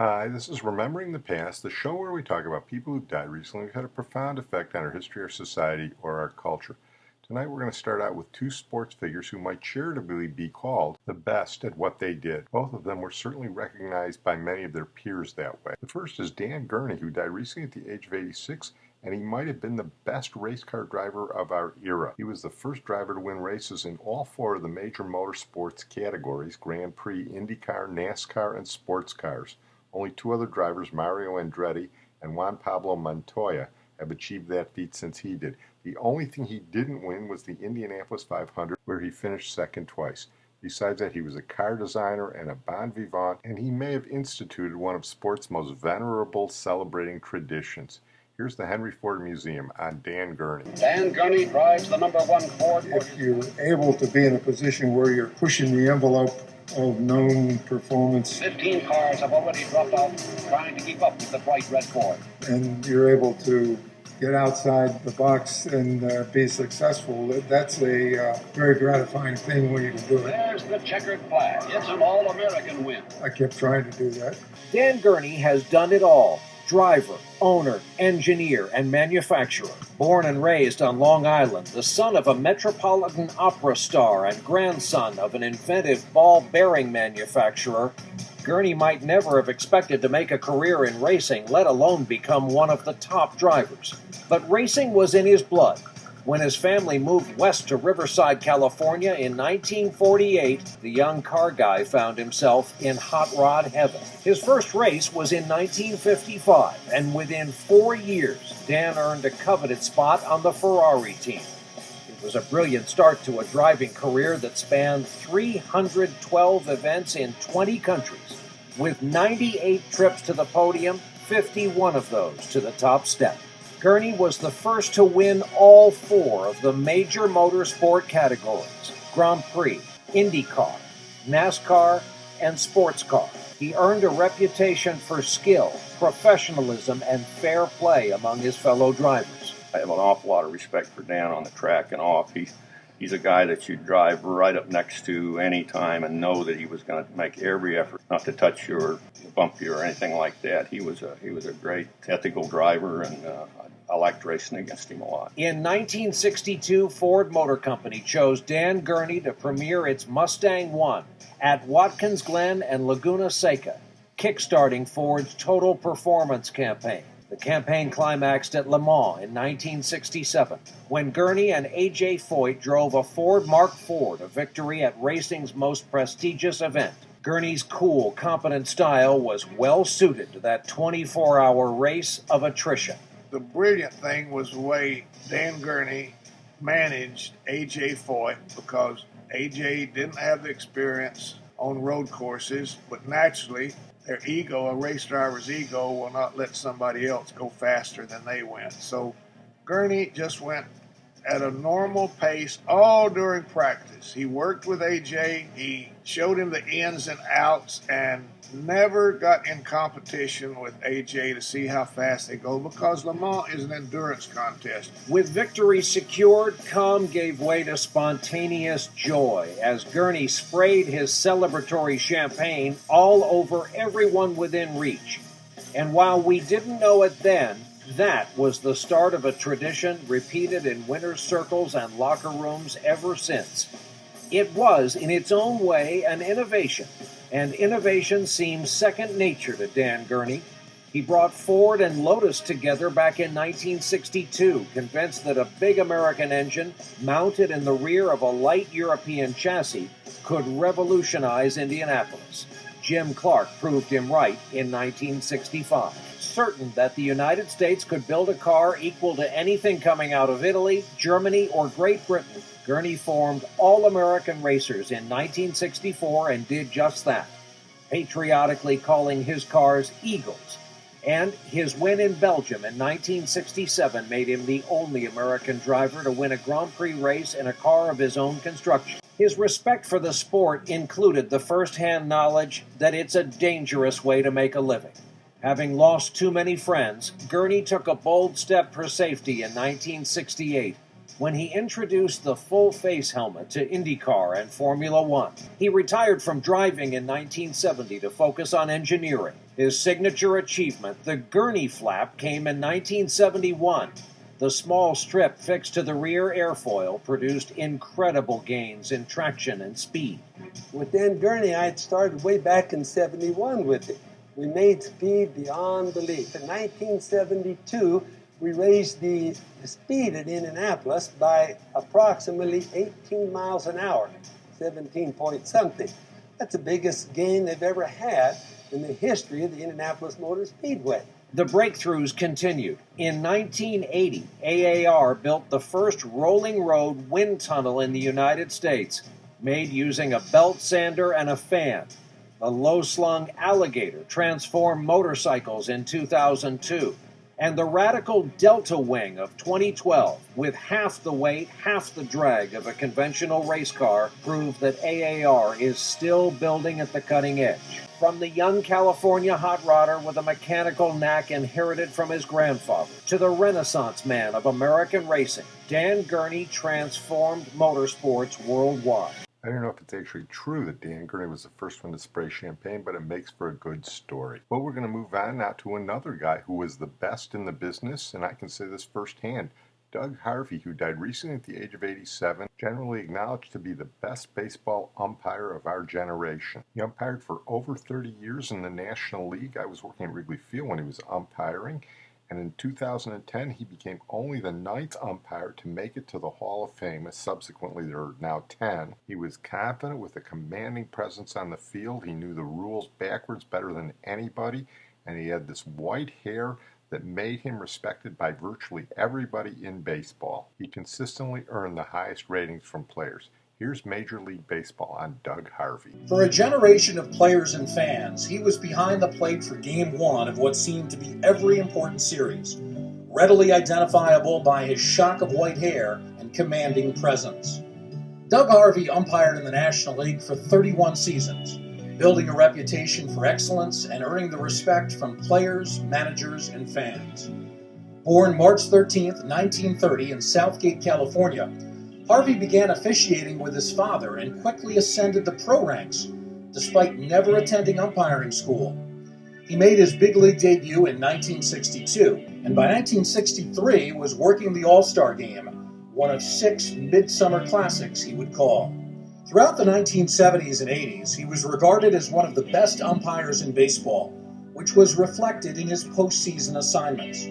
Hi, this is Remembering the Past, the show where we talk about people who died recently who had a profound effect on our history, our society, or our culture. Tonight we're going to start out with two sports figures who might charitably be called the best at what they did. Both of them were certainly recognized by many of their peers that way. The first is Dan Gurney, who died recently at the age of 86, and he might have been the best race car driver of our era. He was the first driver to win races in all four of the major motorsports categories: Grand Prix, IndyCar, NASCAR, and sports cars. Only two other drivers, Mario Andretti and Juan Pablo Montoya, have achieved that feat since he did. The only thing he didn't win was the Indianapolis 500, where he finished second twice. Besides that, he was a car designer and a bon vivant, and he may have instituted one of sport's most venerable celebrating traditions. Here's the Henry Ford Museum on Dan Gurney. Dan Gurney drives the #1 Ford. If you're able to be in a position where you're pushing the envelope of known performance, 15 cars have already dropped out trying to keep up with the bright red Ford. and you're able to get outside the box and be successful, that's a very gratifying thing when you can do it. There's the checkered flag. It's an all-American win. I kept trying to do that. Dan Gurney has done it all. Driver, owner, engineer, and manufacturer. Born and raised on Long Island, the son of a Metropolitan Opera star and grandson of an inventive ball bearing manufacturer, Gurney might never have expected to make a career in racing, let alone become one of the top drivers. But racing was in his blood. When his family moved west to Riverside, California in 1948, the young car guy found himself in hot rod heaven. His first race was in 1955, and within 4 years, Dan earned a coveted spot on the Ferrari team. It was a brilliant start to a driving career that spanned 312 events in 20 countries, with 98 trips to the podium, 51 of those to the top step. Gurney was the first to win all four of the major motorsport categories: Grand Prix, IndyCar, NASCAR, and sports car. He earned a reputation for skill, professionalism, and fair play among his fellow drivers. I have an awful lot of respect for Dan on the track and off. He's a guy that you drive right up next to any time and know that he was going to make every effort not to touch you or bump you or anything like that. He was a great ethical driver, and I liked racing against him a lot. In 1962, Ford Motor Company chose Dan Gurney to premiere its Mustang 1 at Watkins Glen and Laguna Seca, kickstarting Ford's Total Performance campaign. The campaign climaxed at Le Mans in 1967, when Gurney and A.J. Foyt drove a Ford Mark IV to victory at racing's most prestigious event. Gurney's cool, competent style was well suited to that 24-hour race of attrition. The brilliant thing was the way Dan Gurney managed A.J. Foyt, because A.J. didn't have the experience on road courses, but naturally their ego, a race driver's ego, will not let somebody else go faster than they went. So Gurney just went at a normal pace all during practice. He worked with AJ, he showed him the ins and outs, and never got in competition with AJ to see how fast they go, because Le Mans is an endurance contest. With victory secured, calm gave way to spontaneous joy as Gurney sprayed his celebratory champagne all over everyone within reach. And while we didn't know it then, that was the start of a tradition repeated in winners' circles and locker rooms ever since. It was, in its own way, an innovation, and innovation seems second nature to Dan Gurney. He brought Ford and Lotus together back in 1962, convinced that a big American engine mounted in the rear of a light European chassis could revolutionize Indianapolis. Jim Clark proved him right in 1965. Certain that the United States could build a car equal to anything coming out of Italy, Germany, or Great Britain, Gurney formed All-American Racers in 1964 and did just that, patriotically calling his cars Eagles. And his win in Belgium in 1967 made him the only American driver to win a Grand Prix race in a car of his own construction. His respect for the sport included the first-hand knowledge that it's a dangerous way to make a living. Having lost too many friends, Gurney took a bold step for safety in 1968 when he introduced the full face helmet to IndyCar and Formula One. He retired from driving in 1970 to focus on engineering. His signature achievement, the Gurney flap, came in 1971. The small strip fixed to the rear airfoil produced incredible gains in traction and speed. With Dan Gurney, I had started way back in 71 with it. We made speed beyond belief. In 1972, we raised the speed at Indianapolis by approximately 18 miles an hour, 17 point something. That's the biggest gain they've ever had in the history of the Indianapolis Motor Speedway. The breakthroughs continued. In 1980, AAR built the first rolling road wind tunnel in the United States, made using a belt sander and a fan. The low-slung Alligator transformed motorcycles in 2002. And the radical Delta Wing of 2012, with half the weight, half the drag of a conventional race car, proved that AAR is still building at the cutting edge. From the young California hot rodder with a mechanical knack inherited from his grandfather, to the Renaissance man of American racing, Dan Gurney transformed motorsports worldwide. I don't know if it's actually true that Dan Gurney was the first one to spray champagne, but it makes for a good story. Well, we're going to move on now to another guy who was the best in the business, and I can say this firsthand. Doug Harvey, who died recently at the age of 87, generally acknowledged to be the best baseball umpire of our generation. He umpired for over 30 years in the National League. I was working at Wrigley Field when he was umpiring. And in 2010, he became only the 9th umpire to make it to the Hall of Fame, as subsequently there are now 10. He was confident with a commanding presence on the field. He knew the rules backwards better than anybody, and he had this white hair that made him respected by virtually everybody in baseball. He consistently earned the highest ratings from players. Here's Major League Baseball on Doug Harvey. For a generation of players and fans, he was behind the plate for Game 1 of what seemed to be every important series, readily identifiable by his shock of white hair and commanding presence. Doug Harvey umpired in the National League for 31 seasons, building a reputation for excellence and earning the respect from players, managers, and fans. Born March 13, 1930 in Southgate, California, Harvey began officiating with his father and quickly ascended the pro ranks, despite never attending umpiring school. He made his big league debut in 1962, and by 1963 was working the All-Star Game, one of 6 midsummer classics he would call. Throughout the 1970s and 80s, he was regarded as one of the best umpires in baseball, which was reflected in his postseason assignments.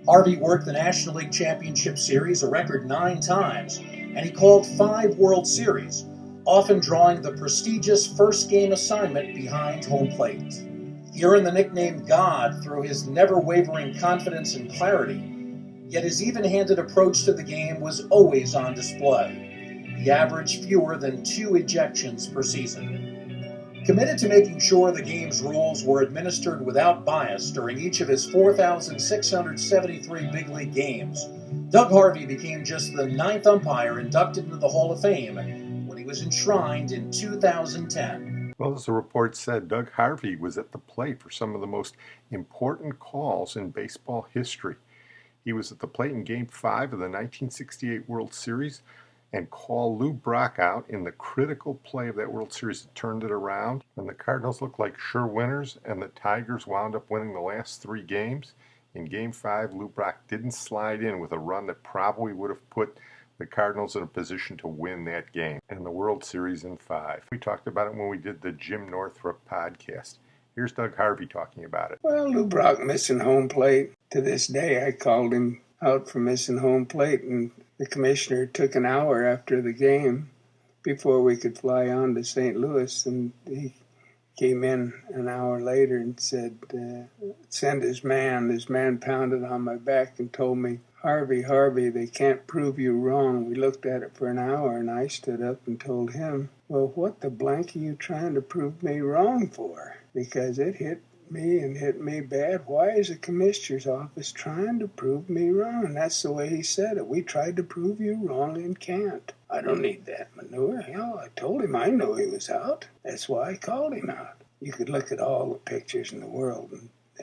Harvey worked the National League Championship Series a record 9 times, and he called 5 World Series, often drawing the prestigious first-game assignment behind home plate. He earned the nickname God through his never-wavering confidence and clarity, yet his even-handed approach to the game was always on display. He averaged fewer than 2 ejections per season. Committed to making sure the game's rules were administered without bias during each of his 4,673 big league games, Doug Harvey became just the 9th umpire inducted into the Hall of Fame when he was enshrined in 2010. Well, as the report said, Doug Harvey was at the plate for some of the most important calls in baseball history. He was at the plate in Game 5 of the 1968 World Series and called Lou Brock out in the critical play of that World Series that turned it around. When the Cardinals looked like sure winners and the Tigers wound up winning the last 3 games, in Game 5, Lou Brock didn't slide in with a run that probably would have put the Cardinals in a position to win that game and the World Series in 5. We talked about it when we did the Jim Northrup podcast. Here's Doug Harvey talking about it. Well, Lou Brock missing home plate. To this day, I called him out for missing home plate, and the commissioner took an hour after the game before we could fly on to St. Louis, and he came in an hour later and said, send his man. His man pounded on my back and told me, Harvey, they can't prove you wrong. We looked at it for an hour, and I stood up and told him, well, what the blank are you trying to prove me wrong for? Because it hit me and hit me bad. Why is the commissioner's office trying to prove me wrong? And that's the way he said it. We tried to prove you wrong and can't. I don't need that manure. Hell, I told him I knew he was out. That's why I called him out. You could look at all the pictures in the world,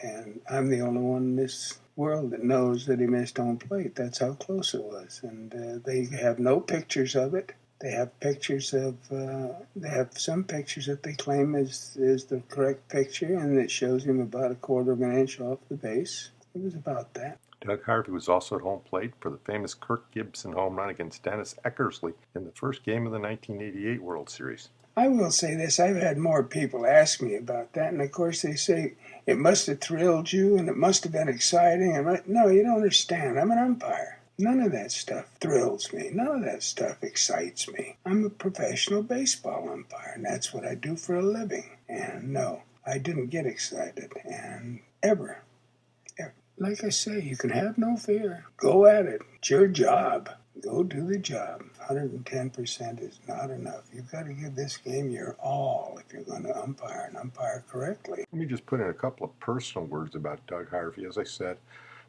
and I'm the only one in this world that knows that he missed home plate. That's how close it was. And they have no pictures of it. They have pictures of, they have some pictures that they claim is the correct picture, and it shows him about a quarter of an inch off the base. It was about that. Doug Harvey was also at home plate for the famous Kirk Gibson home run against Dennis Eckersley in the first game of the 1988 World Series. I will say this, I've had more people ask me about that, and of course they say, it must have thrilled you, and it must have been exciting. No, you don't understand. I'm an umpire. None of that stuff thrills me. None of that stuff excites me. I'm a professional baseball umpire, and that's what I do for a living. And no, I didn't get excited, and ever. Like I say, you can have no fear. Go at it. It's your job. Go do the job. 110% is not enough. You've got to give this game your all if you're going to umpire and umpire correctly. Let me just put in a couple of personal words about Doug Harvey. As I said,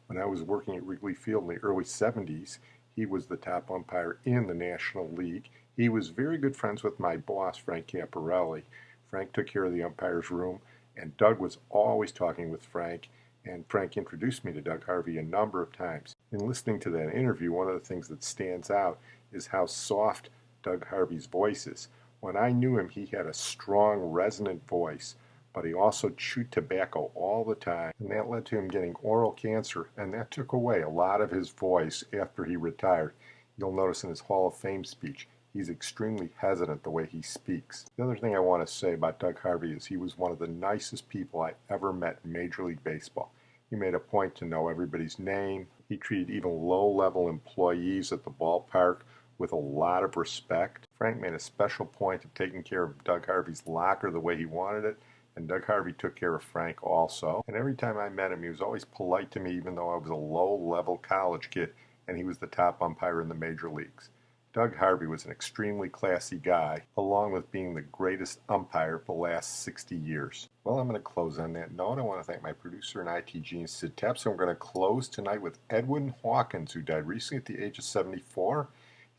when I was working at Wrigley Field in the early 70s, he was the top umpire in the National League. He was very good friends with my boss, Frank Camparelli. Frank took care of the umpire's room, and Doug was always talking with Frank. And Frank introduced me to Doug Harvey a number of times. In listening to that interview, one of the things that stands out is how soft Doug Harvey's voice is. When I knew him, he had a strong, resonant voice, but he also chewed tobacco all the time, and that led to him getting oral cancer, and that took away a lot of his voice after he retired. You'll notice in his Hall of Fame speech, he's extremely hesitant the way he speaks. The other thing I want to say about Doug Harvey is he was one of the nicest people I ever met in Major League Baseball. He made a point to know everybody's name. He treated even low-level employees at the ballpark with a lot of respect. Frank made a special point of taking care of Doug Harvey's locker the way he wanted it, and Doug Harvey took care of Frank also. And every time I met him, he was always polite to me, even though I was a low-level college kid, and he was the top umpire in the major leagues. Doug Harvey was an extremely classy guy, along with being the greatest umpire of the last 60 years. Well, I'm going to close on that note. I want to thank my producer and IT genius, Sid Tepps. So I'm going to close tonight with Edwin Hawkins, who died recently at the age of 74.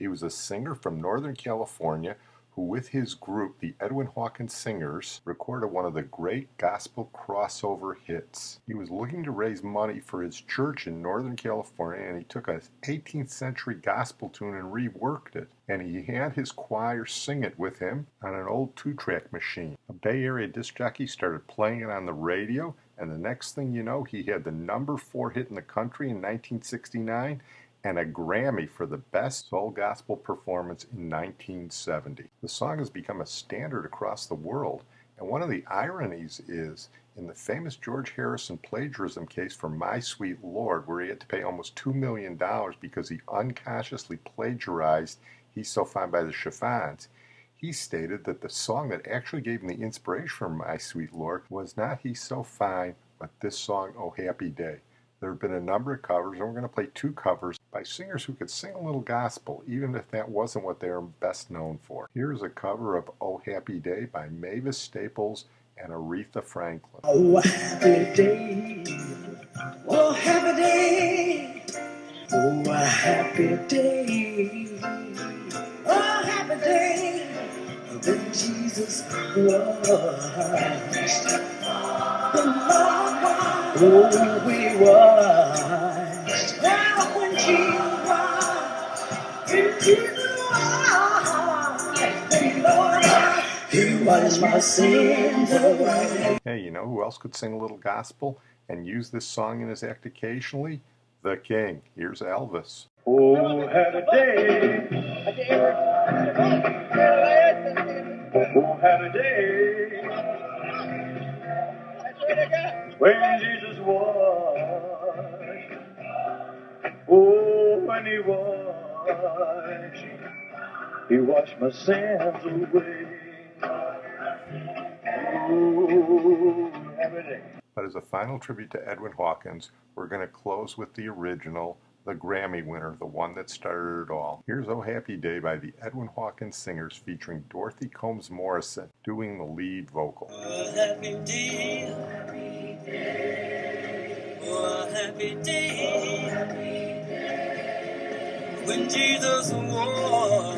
He was a singer from Northern California who, with his group, the Edwin Hawkins Singers, recorded one of the great gospel crossover hits. He was looking to raise money for his church in Northern California, and he took an 18th century gospel tune and reworked it. And he had his choir sing it with him on an old 2-track machine. A Bay Area disc jockey started playing it on the radio, and the next thing you know, he had the number 4 hit in the country in 1969, and a Grammy for the best soul gospel performance in 1970. The song has become a standard across the world, and one of the ironies is, in the famous George Harrison plagiarism case for My Sweet Lord, where he had to pay almost $2 million because he unconsciously plagiarized He's So Fine by the Chiffons, he stated that the song that actually gave him the inspiration for My Sweet Lord was not He's So Fine, but this song, Oh Happy Day. There have been a number of covers, and we're going to play 2 covers by singers who could sing a little gospel, even if that wasn't what they were best known for. Here's a cover of Oh Happy Day by Mavis Staples and Aretha Franklin. Oh, happy day. Oh, happy day. Oh, a happy day. Oh, happy day. When Jesus was. Oh, we was. Now when Jesus was. He was my sins away. Hey, you know who else could sing a little gospel and use this song in his act occasionally? The King. Here's Elvis. Oh, had a day. Oh, had a day. When Jesus washed. Oh, when he washed. He washed my sins away. Oh, every day. But as a final tribute to Edwin Hawkins, we're going to close with the original, the Grammy winner, the one that started it all. Here's Oh Happy Day by the Edwin Hawkins Singers featuring Dorothy Combs Morrison doing the lead vocal. Oh, happy day. Oh, happy day. Oh, happy day. Oh, happy day. When Jesus was.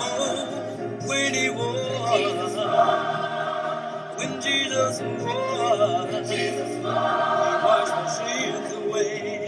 Oh, when he was. When Jesus was. sins away.